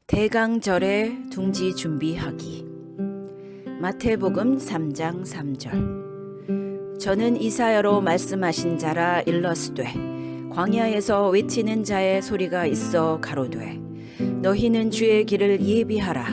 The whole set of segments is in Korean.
대강절의 둥지 준비하기. 마태복음 3장 3절. 저는 이사야로 말씀하신 자라 일러스되 광야에서 외치는 자의 소리가 있어 가로되 너희는 주의 길을 예비하라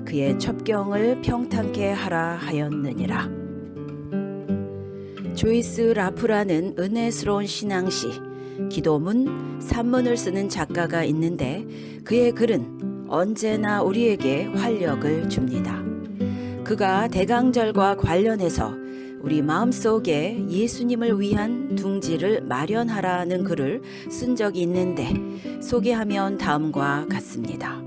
그의 첩경을 평탄케 하라 하였느니라. 조이스 라프라는 은혜스러운 신앙시 기도문, 산문을 쓰는 작가가 있는데 그의 글은 언제나 우리에게 활력을 줍니다. 그가 대강절과 관련해서 우리 마음속에 예수님을 위한 둥지를 마련하라는 글을 쓴 적이 있는데 소개하면 다음과 같습니다.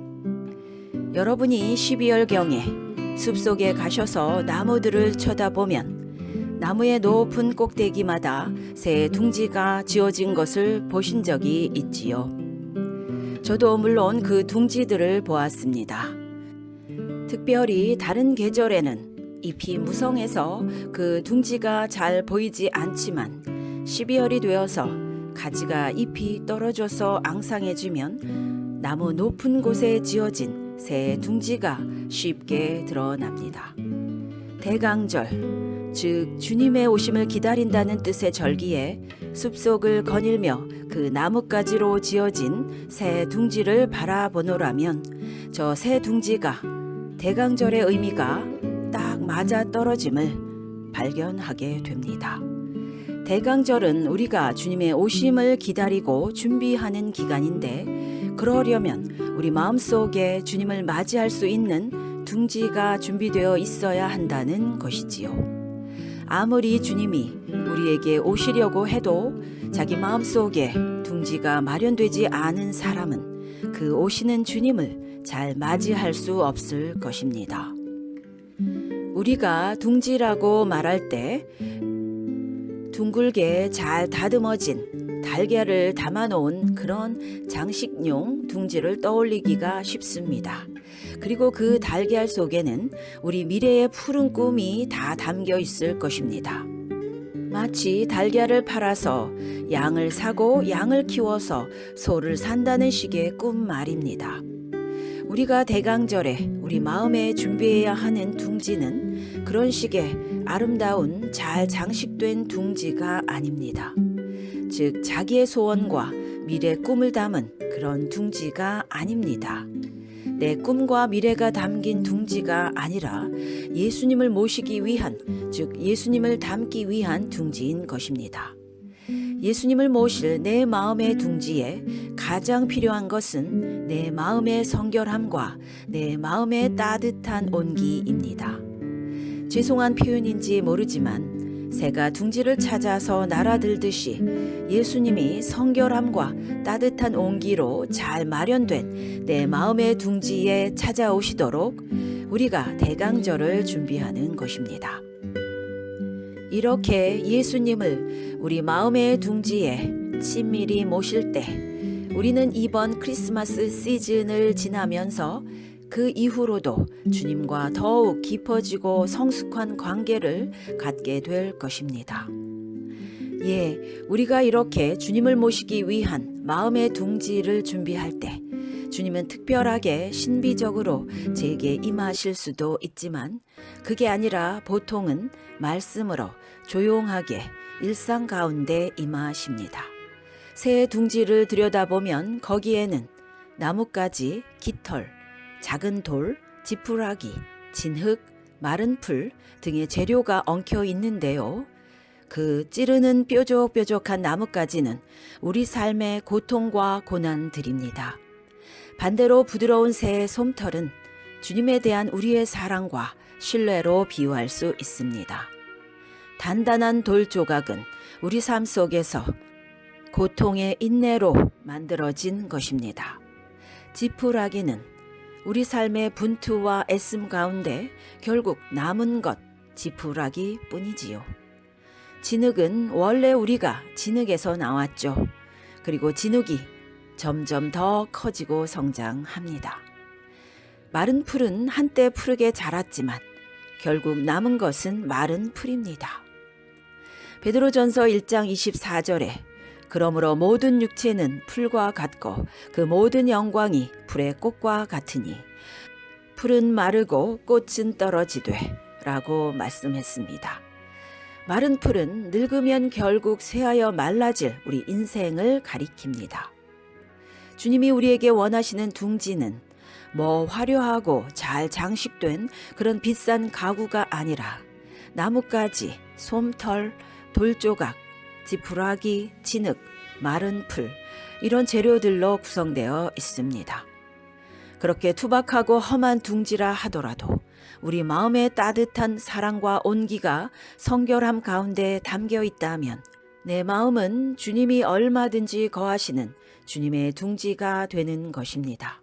여러분이 12월경에 숲속에 가셔서 나무들을 쳐다보면 나무의 높은 꼭대기마다 새 둥지가 지어진 것을 보신 적이 있지요. 저도 물론 그 둥지들을 보았습니다. 특별히 다른 계절에는 잎이 무성해서 그 둥지가 잘 보이지 않지만 12월이 되어서 가지가 잎이 떨어져서 앙상해지면 나무 높은 곳에 지어진 새 둥지가 쉽게 드러납니다. 대강절, 즉 주님의 오심을 기다린다는 뜻의 절기에 숲속을 거닐며 그 나뭇가지로 지어진 새 둥지를 바라보노라면 저 새 둥지가 대강절의 의미가 딱 맞아 떨어짐을 발견하게 됩니다. 대강절은 우리가 주님의 오심을 기다리고 준비하는 기간인데 그러려면 우리 마음속에 주님을 맞이할 수 있는 둥지가 준비되어 있어야 한다는 것이지요. 아무리 주님이 우리에게 오시려고 해도 자기 마음속에 둥지가 마련되지 않은 사람은 그 오시는 주님을 잘 맞이할 수 없을 것입니다. 우리가 둥지라고 말할 때 둥글게 잘 다듬어진 달걀을 담아놓은 그런 장식용 둥지를 떠올리기가 쉽습니다. 그리고 그 달걀 속에는 우리 미래의 푸른 꿈이 다 담겨 있을 것입니다. 마치 달걀을 팔아서 양을 사고 양을 키워서 소를 산다는 식의 꿈 말입니다. 우리가 대강절에 우리 마음에 준비해야 하는 둥지는 그런 식의 아름다운 잘 장식된 둥지가 아닙니다. 즉 자기의 소원과 미래 꿈을 담은 그런 둥지가 아닙니다. 내 꿈과 미래가 담긴 둥지가 아니라 예수님을 모시기 위한, 즉 예수님을 담기 위한 둥지인 것입니다. 예수님을 모실 내 마음의 둥지에 가장 필요한 것은 내 마음의 성결함과 내 마음의 따뜻한 온기입니다. 죄송한 표현인지 모르지만 새가 둥지를 찾아서 날아들듯이 예수님이 성결함과 따뜻한 온기로 잘 마련된 내 마음의 둥지에 찾아오시도록 우리가 대강절을 준비하는 것입니다. 이렇게 예수님을 우리 마음의 둥지에 친밀히 모실 때 우리는 이번 크리스마스 시즌을 지나면서 그 이후로도 주님과 더욱 깊어지고 성숙한 관계를 갖게 될 것입니다. 우리가 이렇게 주님을 모시기 위한 마음의 둥지를 준비할 때 주님은 특별하게 신비적으로 제게 임하실 수도 있지만 그게 아니라 보통은 말씀으로 조용하게 일상 가운데 임하십니다. 새 둥지를 들여다보면 거기에는 나뭇가지, 깃털, 작은 돌, 지푸라기, 진흙, 마른 풀 등의 재료가 엉켜 있는데요. 그 찌르는 뾰족뾰족한 나뭇가지는 우리 삶의 고통과 고난들입니다. 반대로 부드러운 새의 솜털은 주님에 대한 우리의 사랑과 신뢰로 비유할 수 있습니다. 단단한 돌 조각은 우리 삶 속에서 고통의 인내로 만들어진 것입니다. 지푸라기는 우리 삶의 분투와 애씀 가운데 결국 남은 것 지푸라기 뿐이지요. 진흙은 원래 우리가 진흙에서 나왔죠. 그리고 진흙이 점점 더 커지고 성장합니다. 마른 풀은 한때 푸르게 자랐지만 결국 남은 것은 마른 풀입니다. 베드로전서 1장 24절에 그러므로 모든 육체는 풀과 같고 그 모든 영광이 풀의 꽃과 같으니 풀은 마르고 꽃은 떨어지되 라고 말씀했습니다. 마른 풀은 늙으면 결국 쇠하여 말라질 우리 인생을 가리킵니다. 주님이 우리에게 원하시는 둥지는 뭐 화려하고 잘 장식된 그런 비싼 가구가 아니라 나뭇가지, 솜털, 돌조각, 지푸라기, 진흙, 마른 풀 이런 재료들로 구성되어 있습니다. 그렇게 투박하고 험한 둥지라 하더라도 우리 마음에 따뜻한 사랑과 온기가 성결함 가운데 담겨 있다면 내 마음은 주님이 얼마든지 거하시는 주님의 둥지가 되는 것입니다.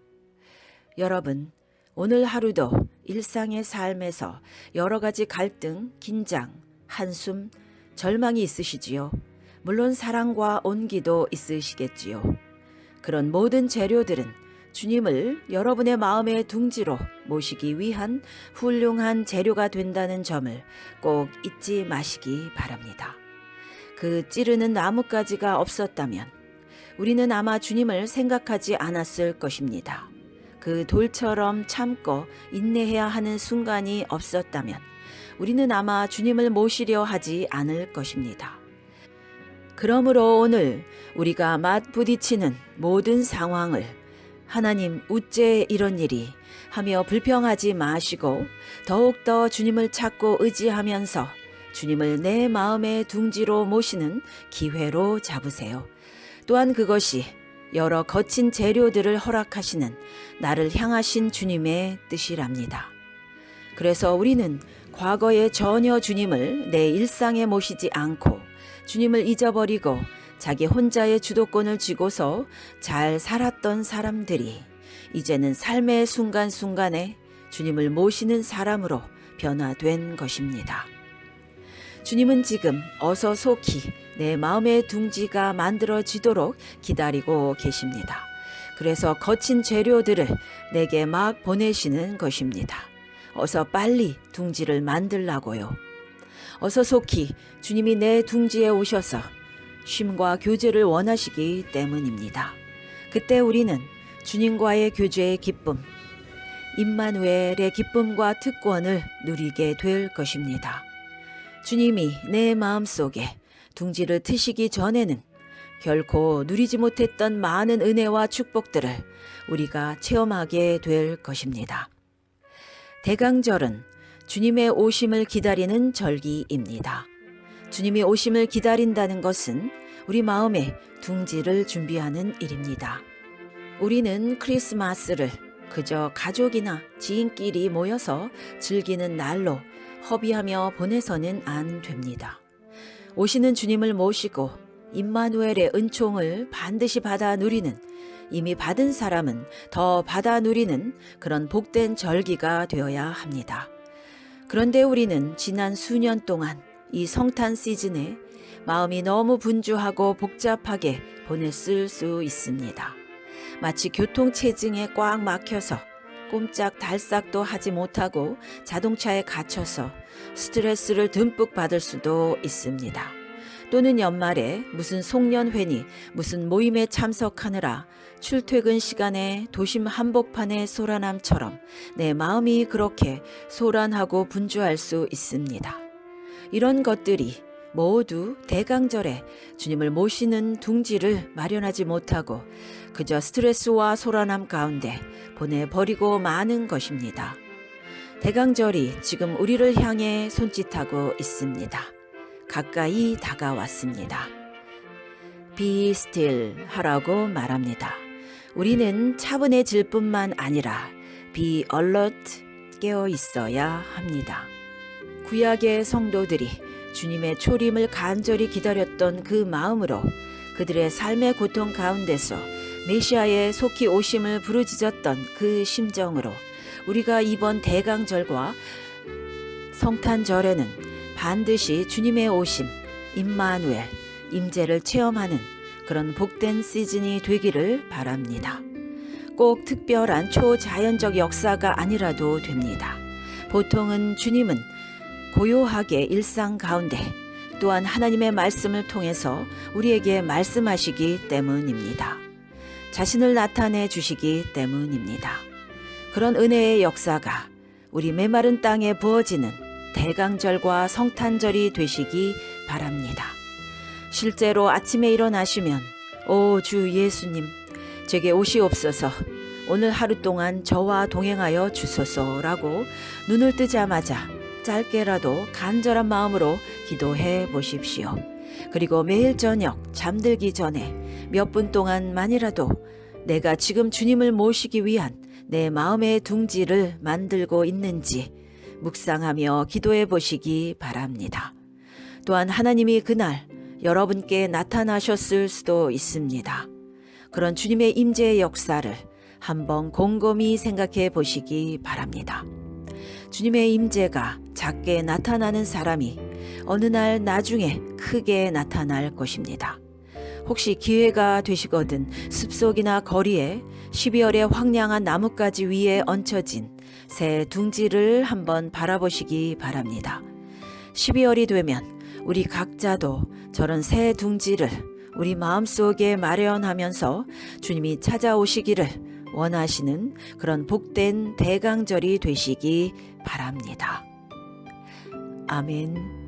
여러분, 오늘 하루도 일상의 삶에서 여러 가지 갈등, 긴장, 한숨, 절망이 있으시지요. 물론 사랑과 온기도 있으시겠지요. 그런 모든 재료들은 주님을 여러분의 마음의 둥지로 모시기 위한 훌륭한 재료가 된다는 점을 꼭 잊지 마시기 바랍니다. 그 찌르는 나뭇가지가 없었다면 우리는 아마 주님을 생각하지 않았을 것입니다. 그 돌처럼 참고 인내해야 하는 순간이 없었다면 우리는 아마 주님을 모시려 하지 않을 것입니다. 그러므로 오늘 우리가 맞부딪히는 모든 상황을 하나님 우째 이런 일이 하며 불평하지 마시고 더욱더 주님을 찾고 의지하면서 주님을 내 마음의 둥지로 모시는 기회로 잡으세요. 또한 그것이 여러 거친 재료들을 허락하시는 나를 향하신 주님의 뜻이랍니다. 그래서 우리는 과거에 전혀 주님을 내 일상에 모시지 않고 주님을 잊어버리고 자기 혼자의 주도권을 쥐고서 잘 살았던 사람들이 이제는 삶의 순간순간에 주님을 모시는 사람으로 변화된 것입니다. 주님은 지금 어서 속히 내 마음의 둥지가 만들어지도록 기다리고 계십니다. 그래서 거친 재료들을 내게 막 보내시는 것입니다. 어서 빨리 둥지를 만들라고요. 어서 속히 주님이 내 둥지에 오셔서 쉼과 교제를 원하시기 때문입니다. 그때 우리는 주님과의 교제의 기쁨, 임마누엘의 기쁨과 특권을 누리게 될 것입니다. 주님이 내 마음속에 둥지를 트시기 전에는 결코 누리지 못했던 많은 은혜와 축복들을 우리가 체험하게 될 것입니다. 대강절은 주님의 오심을 기다리는 절기입니다. 주님이 오심을 기다린다는 것은 우리 마음에 둥지를 준비하는 일입니다. 우리는 크리스마스를 그저 가족이나 지인끼리 모여서 즐기는 날로 허비하며 보내서는 안 됩니다. 오시는 주님을 모시고 임마누엘의 은총을 반드시 받아 누리는, 이미 받은 사람은 더 받아 누리는 그런 복된 절기가 되어야 합니다. 그런데 우리는 지난 수년 동안 이 성탄 시즌에 마음이 너무 분주하고 복잡하게 보냈을 수 있습니다. 마치 교통체증에 꽉 막혀서 꼼짝달싹도 하지 못하고 자동차에 갇혀서 스트레스를 듬뿍 받을 수도 있습니다. 또는 연말에 무슨 송년회니 무슨 모임에 참석하느라 출퇴근 시간에 도심 한복판의 소란함처럼 내 마음이 그렇게 소란하고 분주할 수 있습니다. 이런 것들이 모두 대강절에 주님을 모시는 둥지를 마련하지 못하고 그저 스트레스와 소란함 가운데 보내버리고 마는 것입니다. 대강절이 지금 우리를 향해 손짓하고 있습니다. 가까이 다가왔습니다. Be still 하라고 말합니다. 우리는 차분해질 뿐만 아니라 Be alert, 깨어 있어야 합니다. 구약의 성도들이 주님의 초림을 간절히 기다렸던 그 마음으로 그들의 삶의 고통 가운데서 메시아의 속히 오심을 부르짖었던 그 심정으로 우리가 이번 대강절과 성탄절에는 반드시 주님의 오심, 임마누엘, 임재를 체험하는 그런 복된 시즌이 되기를 바랍니다. 꼭 특별한 초자연적 역사가 아니라도 됩니다. 보통은 주님은 고요하게 일상 가운데 또한 하나님의 말씀을 통해서 우리에게 말씀하시기 때문입니다. 자신을 나타내 주시기 때문입니다. 그런 은혜의 역사가 우리 메마른 땅에 부어지는 대강절과 성탄절이 되시기 바랍니다. 실제로 아침에 일어나시면 오 주 예수님, 제게 오시옵소서, 오늘 하루 동안 저와 동행하여 주소서라고 눈을 뜨자마자 짧게라도 간절한 마음으로 기도해 보십시오. 그리고 매일 저녁 잠들기 전에 몇 분 동안만이라도 내가 지금 주님을 모시기 위한 내 마음의 둥지를 만들고 있는지 묵상하며 기도해 보시기 바랍니다. 또한 하나님이 그날 여러분께 나타나셨을 수도 있습니다. 그런 주님의 임재의 역사를 한번 곰곰이 생각해 보시기 바랍니다. 주님의 임재가 작게 나타나는 사람이 어느 날 나중에 크게 나타날 것입니다. 혹시 기회가 되시거든 숲속이나 거리에 12월의 황량한 나뭇가지 위에 얹혀진 새 둥지를 한번 바라보시기 바랍니다. 12월이 되면 우리 각자도 저런 새 둥지를 우리 마음속에 마련하면서 주님이 찾아오시기를 원하시는 그런 복된 대강절이 되시기 바랍니다. 아멘.